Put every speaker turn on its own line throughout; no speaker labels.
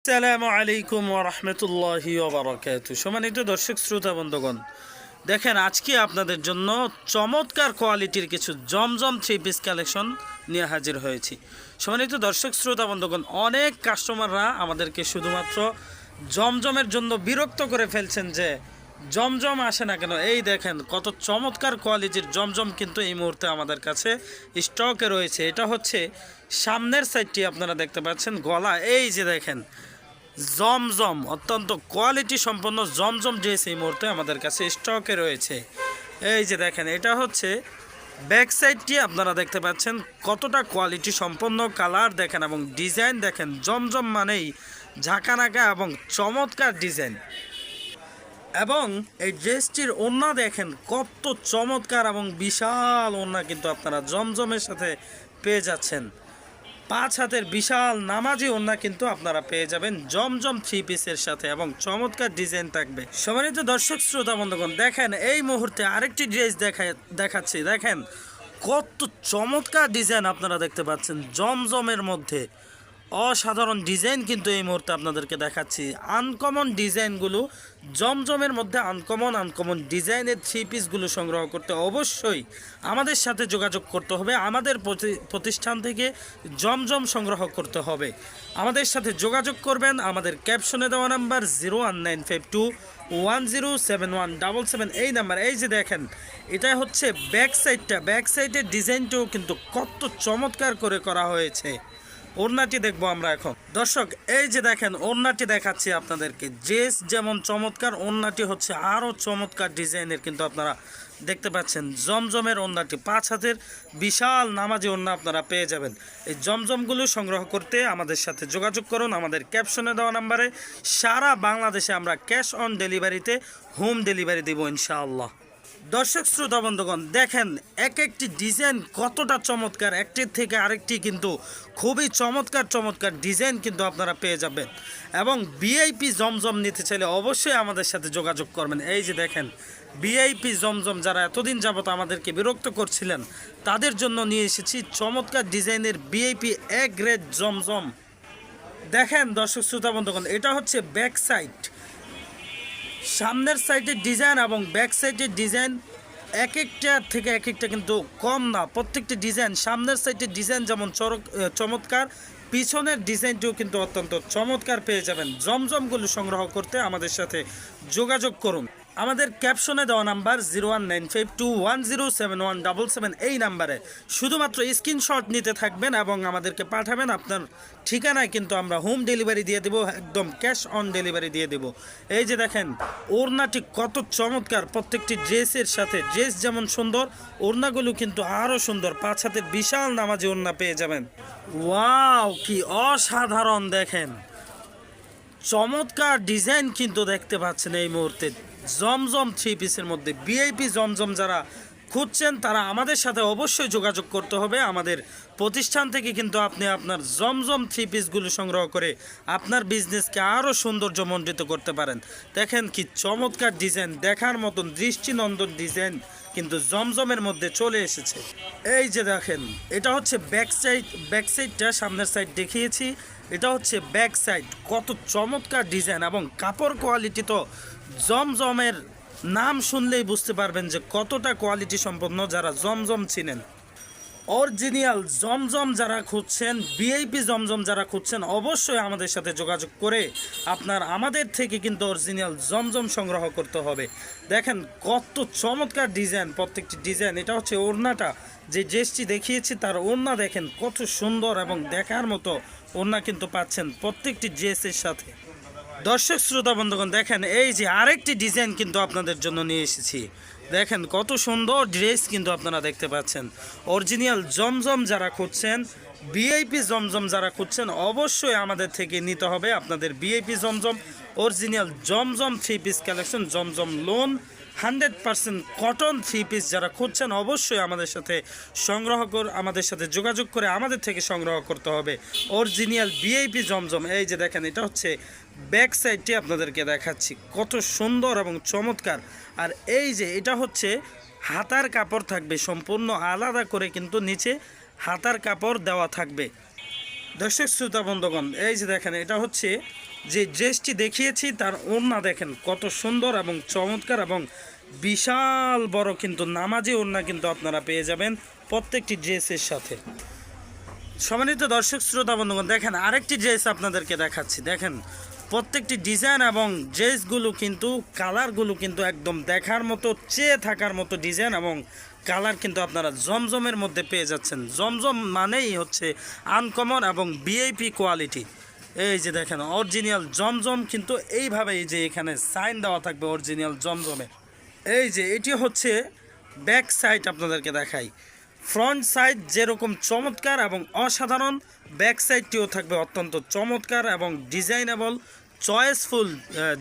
আসসালামু আলাইকুম ওয়া রাহমাতুল্লাহি ওয়া বারাকাতুহু। সম্মানিত দর্শক শ্রোতা বন্ধুগণ, দেখেন আজকে আপনাদের জন্য চমৎকার কোয়ালিটির কিছু জমজম থ্রি পিস কালেকশন নিয়ে হাজির হয়েছি। সম্মানিত দর্শক শ্রোতা বন্ধুগণ, অনেক কাস্টমাররা আমাদেরকে শুধুমাত্র জমজমের জন্য বিরক্ত করে ফেলছেন যে জমজম আসে না কেন। এই দেখেন কত চমৎকার কোয়ালিটির জমজম কিন্তু এই মুহূর্তে আমাদের কাছে স্টকে রয়েছে। এটা হচ্ছে সামনের সাইডটি আপনারা দেখতে পাচ্ছেন, গলা এই যে দেখেন জমজম, অত্যন্ত কোয়ালিটি সম্পন্ন জমজম ড্রেস এই মুহূর্তে আমাদের কাছে স্টকে রয়েছে। এই যে দেখেন এটা হচ্ছে ব্যাক সাইডটি আপনারা দেখতে পাচ্ছেন কতটা কোয়ালিটি সম্পন্ন, কালার দেখেন এবং ডিজাইন দেখেন। জমজম মানেই ঝাঁকানাকা এবং চমৎকার ডিজাইন। এবং এই ড্রেসটির ওড়না দেখেন কত চমৎকার এবং বিশাল ওড়না কিন্তু আপনারা জমজমের সাথে পেয়ে যাচ্ছেন। 5 হাতের বিশাল নামাজি ওড়না কিন্তু আপনারা পেয়ে যাবেন জমজম থ্রি পিসের সাথে এবং চমৎকার ডিজাইন থাকবে। সম্মানিত দর্শক শ্রোতা বন্ধুগণ, দেখেন এই মুহূর্তে আরেকটি ড্রেস দেখাচ্ছি। দেখেন কত চমৎকার ডিজাইন আপনারা দেখতে পাচ্ছেন জমজমের মধ্যে। অসাধারণ ডিজাইন কিন্তু এই মুহূর্তে আপনাদেরকে দেখাচ্ছি। আনকমন ডিজাইনগুলো জমজমের মধ্যে আনকমন ডিজাইনের থ্রি পিসগুলো সংগ্রহ করতে অবশ্যই আমাদের সাথে যোগাযোগ করতে হবে। আমাদের প্রতিষ্ঠান থেকে জমজম সংগ্রহ করতে হবে। আমাদের সাথে যোগাযোগ করবেন আমাদের ক্যাপশনে দেওয়া নাম্বার 01952107177 এই নাম্বার। এই যে দেখেন এটা হচ্ছে ব্যাক সাইডটা, ব্যাক সাইডের ডিজাইনটাও কিন্তু কত চমৎকার করে করা হয়েছে। ওড়নাটি দেখবো আমরা এখন। দর্শক এই যে দেখেন ওড়নাটি দেখাচ্ছি আপনাদেরকে। ড্রেস যেমন চমৎকার, ওড়নাটি হচ্ছে আরও চমৎকার ডিজাইনের কিন্তু আপনারা দেখতে পাচ্ছেন। জমজমের ওড়নাটি 5 হাতের বিশাল নামাজি ওড়না আপনারা পেয়ে যাবেন। এই জমজমগুলো সংগ্রহ করতে আমাদের সাথে যোগাযোগ করুন আমাদের ক্যাপশনে দেওয়া নাম্বারে। সারা বাংলাদেশে আমরা ক্যাশ অন ডেলিভারিতে হোম ডেলিভারি দেবো ইনশাআল্লাহ। দর্শক শ্রোতা বন্ধুগণ, দেখেন এক একটি ডিজাইন কতটা চমৎকার, একটির থেকে আরেকটি কিন্তু খুবই চমৎকার ডিজাইন কিন্তু আপনারা পেয়ে যাবেন। এবং ভিআইপি জমজম নিতে চাইলে অবশ্যই আমাদের সাথে যোগাযোগ করবেন। এই যে দেখেন ভিআইপি জমজম, যারা এতদিন যাবত আমাদেরকে বিরক্ত করছিলেন তাদের জন্য নিয়ে এসেছি চমৎকার ডিজাইনের ভিআইপি এ গ্রেড জমজম। দেখেন দর্শক শ্রোতা বন্ধুগণ, এটা হচ্ছে ব্যাক সাইড। সামনের সাইডের ডিজাইন এবং ব্যাক সাইডের ডিজাইন এক একটা থেকে এক একটা কিন্তু কম না। প্রত্যেকটি ডিজাইন, সামনের সাইডের ডিজাইন যেমন চমৎকার, পিছনের ডিজাইনটিও কিন্তু অত্যন্ত চমৎকার পেয়ে যাবেন। জমজমগুলো সংগ্রহ করতে আমাদের সাথে যোগাযোগ করুন আমাদের ক্যাপশনে দেওয়া নাম্বার 01952107177 এই নাম্বারে। শুধুমাত্র স্ক্রিনশট নিতে থাকবেন এবং আমাদেরকে পাঠাবেন আপনার ঠিকানায়, কিন্তু আমরা হোম ডেলিভারি দিয়ে দেবো, একদম ক্যাশ অন ডেলিভারি দিয়ে দেবো। এই যে দেখেন ওড়নাটি কত চমৎকার, প্রত্যেকটি ড্রেসের সাথে ড্রেস যেমন সুন্দর, ওড়নাগুলো কিন্তু আরও সুন্দর। 5 হাতের বিশাল নামাজি ওড়না পেয়ে যাবেন। ওয়াও, কি অসাধারণ দেখেন চমৎকার ডিজাইন কিন্তু দেখতে পাচ্ছেন এই মুহূর্তে জমজম থ্রি পিসের মধ্যে। ভিআইপি জমজম যারা খুঁজছেন তারা আমাদের সাথে অবশ্যই যোগাযোগ করতে হবে। আমাদের প্রতিষ্ঠান থেকে কিন্তু আপনি আপনার জমজম থ্রি পিসগুলো সংগ্রহ করে আপনার বিজনেসকে আরও সৌন্দর্যমণ্ডিত করতে পারেন। দেখেন কি চমৎকার ডিজাইন, দেখার মতন দৃষ্টিনন্দন ডিজাইন কিন্তু জমজমের মধ্যে চলে এসেছে। এই যে দেখেন এটা হচ্ছে ব্যাক সাইডটা, সামনের সাইড দেখিয়েছি, এটা হচ্ছে ব্যাক সাইড। কত চমৎকার ডিজাইন এবং কাপড় কোয়ালিটি তো জমজমের নাম শুনলেই বুঝতে পারবেন যে কতটা কোয়ালিটি সম্পন্ন। যারা জমজম চিনেন, অরিজিনাল জমজম যারা খুঁজছেন, ভিআইপি জমজম যারা খুঁজছেন, অবশ্যই আমাদের সাথে যোগাযোগ করে আমাদের থেকে কিন্তু অরিজিনাল জমজম সংগ্রহ করতে হবে। দেখেন কত চমৎকার ডিজাইন, প্রত্যেকটি ডিজাইন। এটা হচ্ছে ওড়নাটা, যে ড্রেসটি দেখিয়েছি তার ওড়না দেখেন কত সুন্দর এবং দেখার মতো ওড়না কিন্তু পাচ্ছেন প্রত্যেকটি ড্রেসের সাথে। দর্শক শ্রোতা বন্ধুগণ, দেখেন এই যে আরেকটি ডিজাইন কিন্তু আপনাদের জন্য নিয়ে এসেছি। দেখেন কত সুন্দর ড্রেস কিন্তু আপনারা দেখতে পাচ্ছেন। অরিজিনাল জমজম যারা খুঁজছেন, ভিআইপি জমজম যারা খুঁজছেন, অবশ্যই আমাদের থেকে নিতে হবে আপনাদের ভিআইপি জমজম, অরিজিনাল জমজম থ্রি পিস কালেকশন, জমজম লোন 100% কটন থ্রি পিস যারা খুঁজছেন অবশ্যই আমাদের সাথে আমাদের সাথে যোগাযোগ করে আমাদের থেকে সংগ্রহ করতে হবে অরিজিনাল ভিআইপি জমজম। এই যে দেখেন এটা হচ্ছে ব্যাক সাইডটি আপনাদেরকে দেখাচ্ছি, কত সুন্দর এবং চমৎকার। আর এই যে এটা হচ্ছে হাতার কাপড় থাকবে সম্পূর্ণ আলাদা করে, কিন্তু নিচে হাতার কাপড় দেওয়া থাকবে। দর্শক শ্রোতা বন্ধুগণ, এই যে দেখেন, এটা হচ্ছে যে ড্রেসটি দেখিয়েছি তার ওড়না দেখেন কত সুন্দর এবং চমৎকার এবং বিশাল বড় কিন্তু নামাজি ওড়না কিন্তু আপনারা পেয়ে যাবেন প্রত্যেকটি ড্রেসের সাথে। সম্মানিত দর্শক শ্রোতা বন্ধুগণ, দেখেন আরেকটি ড্রেস আপনাদেরকে দেখাচ্ছি। দেখেন প্রত্যেকটি ডিজাইন এবং ড্রেসগুলো কিন্তু কালারগুলো কিন্তু একদম দেখার মতো, চেয়ে থাকার মতো ডিজাইন এবং কালার কিন্তু আপনারা জমজমের মধ্যে পেয়ে যাচ্ছেন। জমজম মানেই হচ্ছে আনকমন এবং ভিআইপি কোয়ালিটি। এই যে দেখেন অরিজিনাল জমজম কিন্তু এইভাবেই যে এখানে সাইন দেওয়া থাকবে অরিজিনাল জমজমে। এই যে এটি হচ্ছে ব্যাক সাইড, আপনাদেরকে দেখাই। ফ্রন্ট সাইড যেরকম চমৎকার এবং অসাধারণ, ব্যাক সাইডটিও থাকবে অত্যন্ত চমৎকার এবং ডিজাইনেবল চয়েসফুল।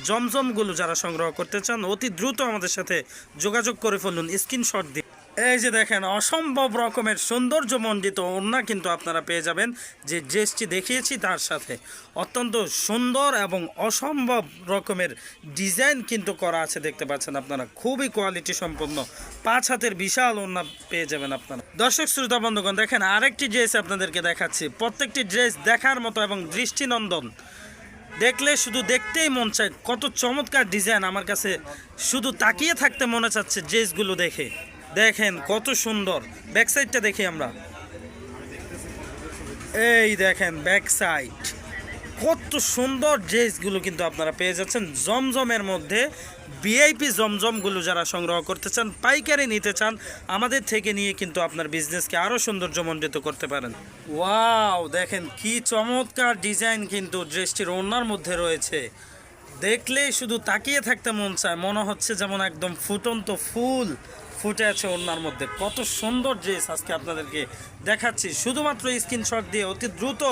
জমজমগুলো যারা সংগ্রহ করতে চান অতি দ্রুত আমাদের সাথে যোগাযোগ করে ফেলুন স্ক্রিনশট দিয়ে। এই যে দেখেন অসম্ভব রকমের সৌন্দর্যমণ্ডিত ওড়না কিন্তু আপনারা পেয়ে যাবেন যে ড্রেসটি দেখিয়েছি তার সাথে। অত্যন্ত সুন্দর এবং অসম্ভব রকমের ডিজাইন কিন্তু করা আছে, দেখতে পাচ্ছেন আপনারা। খুবই কোয়ালিটি সম্পন্ন 5 হাতের বিশাল ওড়না পেয়ে যাবেন আপনারা। দর্শক শ্রোতা বন্ধুগণ, দেখেন আরেকটি ড্রেস আপনাদেরকে দেখাচ্ছি। প্রত্যেকটি ড্রেস দেখার মতো এবং দৃষ্টিনন্দন, দেখলে শুধু দেখতেই মন চায়। কত চমৎকার ডিজাইন, আমার কাছে শুধু তাকিয়ে থাকতে মনে চাচ্ছে ড্রেসগুলো দেখে। দেখেন কত সুন্দর। ব্যাক সাইডটা দেখি আমরা। এই দেখেন ব্যাক সাইড, কত সুন্দর ড্রেসগুলো কিন্তু আপনারা পেয়ে যাচ্ছেন জমজমের মধ্যে। ভিআইপি জমজমগুলো যারা সংগ্রহ করতে চান, পাইকারি নিতে চান, আমাদের থেকে নিয়ে কিন্তু আপনার বিজনেসকে আরও সৌন্দর্যমণ্ডিত করতে পারেন। ওয়াও, দেখেন কি চমৎকার ডিজাইন কিন্তু ড্রেসটির ওড়নার মধ্যে রয়েছে। দেখলেই শুধু তাকিয়ে থাকতে মন চায়, মনে হচ্ছে যেমন একদম ফুটন্ত ফুল ফুটে আছে ওড়নার মধ্যে। কত সুন্দর ড্রেস আজকে আপনাদেরকে দেখাচ্ছি। শুধুমাত্র স্ক্রিনশট দিয়ে অতি দ্রুত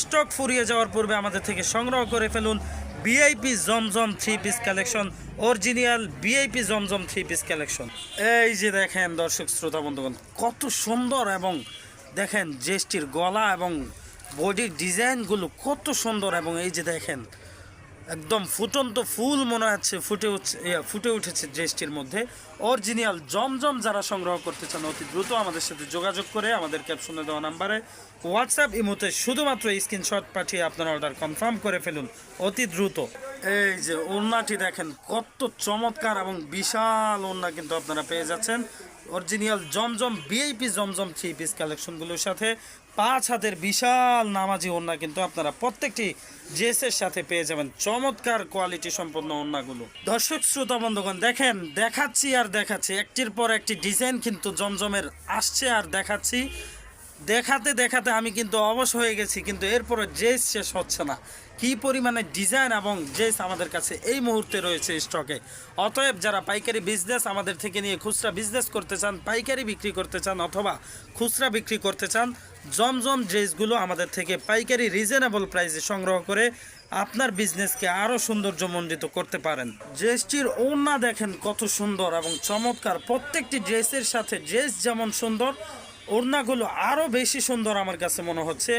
স্টক ফুরিয়ে যাওয়ার পূর্বে আমাদের থেকে সংগ্রহ করে ফেলুন ভিআইপি জমজম 3 পিস কালেকশন, অরিজিনাল ভিআইপি জমজম 3 পিস কালেকশন। এই যে দেখেন দর্শক শ্রোতা বন্ধুগণ, কত সুন্দর এবং দেখেন ড্রেসটির গলা এবং বডির ডিজাইনগুলো কত সুন্দর। এবং এই যে দেখেন একদম ফুটন্ত ফুল মনে হচ্ছে ফুটে উঠেছে ড্রেসটির মধ্যে। অরিজিনাল জমজম যারা সংগ্রহ করতে চান অতি দ্রুত আমাদের সাথে যোগাযোগ করে আমাদের ক্যাপশনে দেওয়া নাম্বারে হোয়াটসঅ্যাপ ইমোতে শুধুমাত্র স্ক্রিনশট পাঠিয়ে আপনার অর্ডার কনফার্ম করে ফেলুন অতি দ্রুত। এই যে ওড়নাটি দেখেন কত চমৎকার এবং বিশাল ওড়না কিন্তু আপনারা পেয়ে যাচ্ছেন অরিজিনাল জমজম ভিআইপি জমজম 3 পিস কালেকশনগুলোর সাথে। 5 হাতের বিশাল নামাজি ওড়না কিন্তু আপনারা প্রত্যেকটি ড্রেসের সাথে পেয়ে যাবেন। চমৎকার কোয়ালিটি সম্পন্ন ওড়নাগুলো। দর্শক শ্রোতা বন্ধুগণ, দেখেন দেখাচ্ছি আর দেখাচ্ছি, একটির পর একটি ডিজাইন কিন্তু জমজমের আসছে আর দেখাচ্ছি। দেখাতে দেখাতে আমি কিন্তু অবশ হয়ে গেছি, কিন্তু এরপরে ড্রেস শেষ হচ্ছে না। কি পরিমাণে ডিজাইন এবং ড্রেস আমাদের কাছে এই মুহূর্তে রয়েছে স্টকে। অতএব যারা পাইকারি বিজনেস আমাদের থেকে নিয়ে খুচরা বিজনেস করতে চান, পাইকারি বিক্রি করতে চান অথবা খুচরা বিক্রি করতে চান, জমজম ড্রেসগুলো আমাদের থেকে পাইকারি রিজনেবল প্রাইসে সংগ্রহ করে আপনার বিজনেসকে আরও সৌন্দর্যমণ্ডিত করতে পারেন। ড্রেসটির ওড়না দেখেন কত সুন্দর এবং চমৎকার। প্রত্যেকটি ড্রেসের সাথে ড্রেস যেমন সুন্দর, ওড়নাগুলো আরও বেশি সুন্দর আমার কাছে মনে হচ্ছে।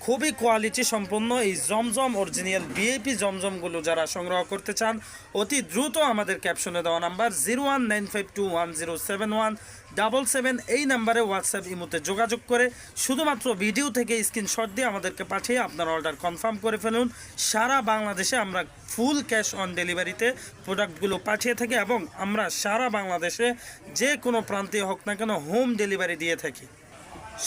খুবই কোয়ালিটি সম্পন্ন এই জমজম অরিজিনাল ভিআইপি জমজমগুলো যারা সংগ্রহ করতে চান অতি দ্রুত আমাদের ক্যাপশনে দেওয়া নাম্বার 019521071777 এই নাম্বারে হোয়াটসঅ্যাপ ইমোতে যোগাযোগ করে শুধুমাত্র ভিডিও থেকে স্ক্রিনশট দিয়ে আমাদেরকে পাঠিয়ে আপনার অর্ডার কনফার্ম করে ফেলুন। সারা বাংলাদেশে আমরা ফুল ক্যাশ অন ডেলিভারিতে প্রোডাক্টগুলো পাঠিয়ে থাকি এবং আমরা সারা বাংলাদেশে যে কোনো প্রান্তে হোক না কেন হোম ডেলিভারি দিয়ে থাকি।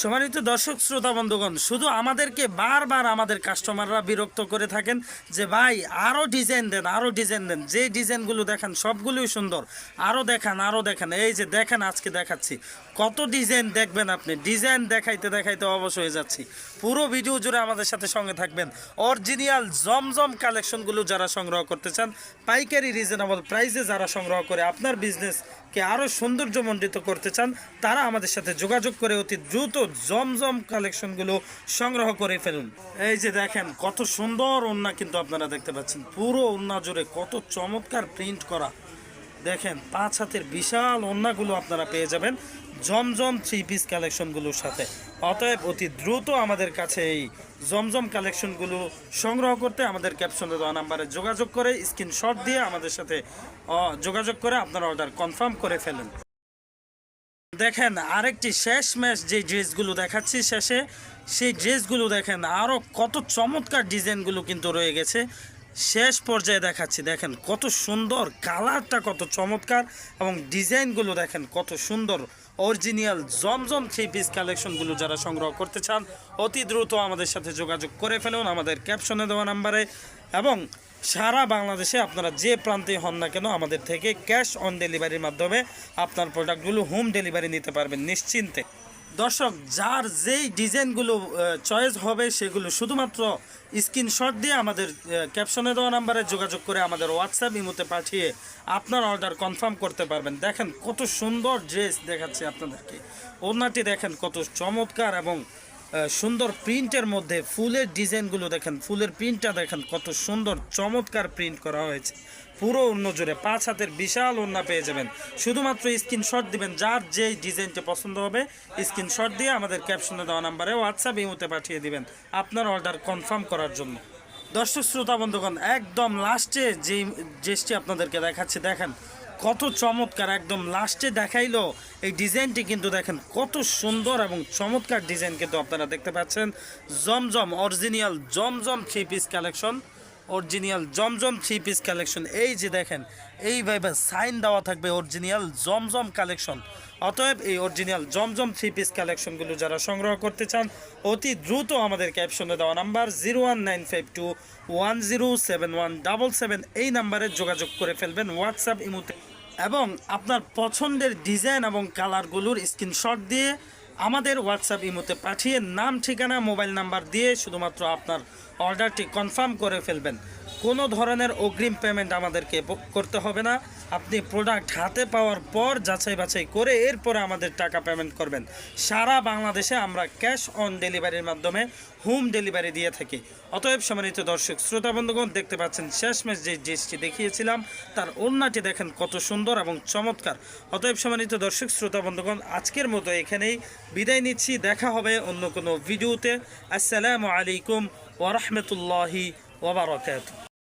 সম্মানিত দর্শক শ্রোতা বন্ধুগণ, শুধু আমাদেরকে বারবার আমাদের কাস্টমাররা বিরক্ত করে থাকেন যে ভাই আরও ডিজাইন দেন, আরও ডিজাইন দেন। যে ডিজাইনগুলো দেখান সবগুলোই সুন্দর, আরও দেখান, আরও দেখান। এই যে দেখেন আজকে দেখাচ্ছি, কত ডিজাইন দেখবেন আপনি। ডিজাইন দেখাইতে দেখাইতে অবশ হয়ে যাচ্ছি। পুরো ভিডিও জুড়ে আমাদের সাথে সঙ্গে থাকবেন। অরিজিনাল জমজম কালেকশনগুলো যারা সংগ্রহ করতে চান, পাইকারি রিজনেবল প্রাইসে যারা সংগ্রহ করে আপনার বিজনেসকে আরও সৌন্দর্যমণ্ডিত করতে চান, তারা আমাদের সাথে যোগাযোগ করে অতি দ্রুত জমজম কালেকশনগুলো সংগ্রহ করে ফেলুন। এই যে দেখেন কত সুন্দর ওড়না কিন্তু আপনারা দেখতে পাচ্ছেন। পুরো ওড়না জুড়ে কত চমৎকার প্রিন্ট করা। দেখেন 5 হাতের বিশাল ওড়নাগুলো আপনারা পেয়ে যাবেন জমজম 3 পিস কালেকশনগুলোর সাথে। অতএব অতি দ্রুত আমাদের কাছে এই জমজম কালেকশনগুলো সংগ্রহ করতে আমাদের ক্যাপশনে দেওয়া নাম্বারে যোগাযোগ করে স্ক্রিনশট দিয়ে আমাদের সাথে যোগাযোগ করে আপনার অর্ডার কনফার্ম করে ফেলেন। দেখেন আরেকটি শেষমেশ যে ড্রেসগুলো দেখাচ্ছি শেষে, সেই ড্রেসগুলো দেখেন আরও কত চমৎকার ডিজাইনগুলো কিন্তু রয়ে গেছে। শেষ পর্যায়ে দেখাচ্ছি, দেখেন কত সুন্দর, কালারটা কত চমৎকার এবং ডিজাইনগুলো দেখেন কত সুন্দর। অরিজিনাল জমজম 3 পিস কালেকশনগুলো যারা সংগ্রহ করতে চান অতি দ্রুত আমাদের সাথে যোগাযোগ করে ফেলুন আমাদের ক্যাপশনে দেওয়া নাম্বারে। এবং সারা বাংলাদেশে আপনারা যে প্রান্তে হন না কেন আমাদের থেকে ক্যাশ অন ডেলিভারির মাধ্যমে আপনার প্রোডাক্টগুলো হোম ডেলিভারি নিতে পারবেন নিশ্চিন্তে। দর্শক, যার যেই ডিজাইনগুলো চয়েস হবে সেগুলো শুধুমাত্র স্ক্রিনশট দিয়ে আমাদের ক্যাপশনে দেওয়া নাম্বারে যোগাযোগ করে আমাদের হোয়াটসঅ্যাপ ইমোতে পাঠিয়ে আপনার অর্ডার কনফার্ম করতে পারবেন। দেখেন কত সুন্দর ড্রেস দেখাচ্ছে আপনাদেরকে, ওড়নাটি দেখেন কত চমৎকার এবং সুন্দর প্রিন্টের মধ্যে ফুলের ডিজাইনগুলো দেখেন, ফুলের প্রিন্টটা দেখেন কত সুন্দর চমৎকার প্রিন্ট করা হয়েছে। পুরো অন্য জুড়ে 5 হাতের বিশাল ওড়না পেয়ে যাবেন। শুধুমাত্র স্ক্রিনশট দিবেন, যার যেই ডিজাইনটা পছন্দ হবে স্ক্রিনশট দিয়ে আমাদের ক্যাপশনে দেওয়া নাম্বারে হোয়াটসঅ্যাপ ইমোতে পাঠিয়ে দিবেন আপনার অর্ডার কনফার্ম করার জন্য। দর্শক শ্রোতা বন্ধুগণ, একদম লাস্টে যেই ড্রেসটি আপনাদেরকে দেখাচ্ছি দেখেন কত চমৎকার, একদম লাস্টে দেখাইলো এই ডিজাইনটি কিন্তু দেখেন কত সুন্দর এবং চমৎকার ডিজাইন কিন্তু আপনারা দেখতে পাচ্ছেন। জমজম অরিজিনাল জমজম 3 পিস কালেকশন, অরিজিনাল জমজম 3 পিস কালেকশন। এই যে দেখেন এইভাবে সাইন দেওয়া থাকবে অরিজিনাল জমজম কালেকশন। অতএব এই অরিজিনাল জমজম 3 পিস কালেকশনগুলো যারা সংগ্রহ করতে চান অতি দ্রুত আমাদের ক্যাপশনে দেওয়া নাম্বার 01952107177 এই নাম্বারে যোগাযোগ করে ফেলবেন হোয়াটসঅ্যাপ ইমোতে এবং আপনার পছন্দের ডিজাইন এবং কালারগুলোর স্ক্রিনশট দিয়ে আমাদের হোয়াটসঅ্যাপ ইমোতে পাঠিয়ে নাম, ঠিকানা, মোবাইল নাম্বার দিয়ে শুধুমাত্র আপনার অর্ডারটি কনফার্ম করে ফেলবেন। কোনো ধরনের অগ্রিম পেমেন্ট আমাদেরকে করতে হবে না। আপনি প্রোডাক্ট হাতে পাওয়ার পর যাচাই বাছাই করে এরপরে আমাদের টাকা পেমেন্ট করবেন। সারা বাংলাদেশে আমরা ক্যাশ অন ডেলিভারির মাধ্যমে হোম ডেলিভারি দিয়ে থাকি। অতএব সম্মানিত দর্শক শ্রোতা বন্ধুগণ, দেখতে পাচ্ছেন শেষমেশ যে ড্রেসটি দেখিয়েছিলাম তার ওড়নাটি দেখেন কত সুন্দর এবং চমৎকার। অতএব সম্মানিত দর্শক শ্রোতা বন্ধুগণ, আজকের মতো এখানেই বিদায় নিচ্ছি। দেখা হবে অন্য কোনো ভিডিওতে। আসসালামু আলাইকুম ওয়া রাহমাতুল্লাহি ওয়া বারাকাতুহু।